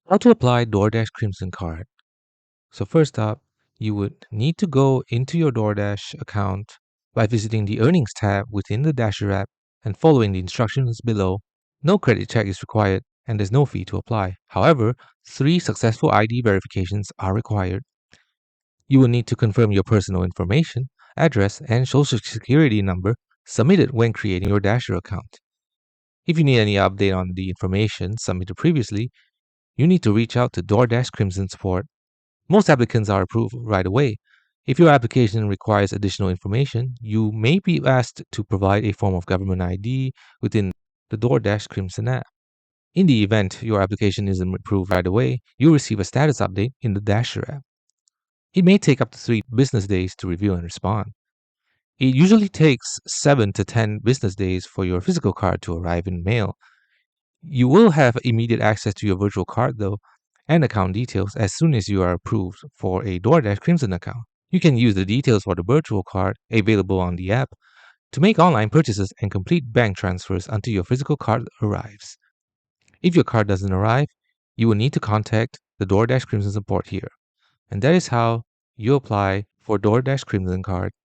How to apply DoorDash Crimson Card. So first up, you would need to go into your DoorDash account by visiting the Earnings tab within the Dasher app and following the instructions below. No credit check is required and there's no fee to apply. However, 3 successful ID verifications are required. You will need to confirm your personal information, address, and social security number submitted when creating your Dasher account. If you need any update on the information submitted previously, you need to reach out to DoorDash Crimson support. Most applicants are approved right away. If your application requires additional information, you may be asked to provide a form of government ID within the DoorDash Crimson app. In the event your application isn't approved right away, you'll receive a status update in the Dasher app. It may take up to 3 business days to review and respond. It usually takes 7 to 10 business days for your physical card to arrive in mail. You will have immediate access to your virtual card, though, and account details as soon as you are approved for a DoorDash Crimson account. You can use the details for the virtual card available on the app to make online purchases and complete bank transfers until your physical card arrives. If your card doesn't arrive, you will need to contact the DoorDash Crimson support here. And that is how you apply for DoorDash Crimson Card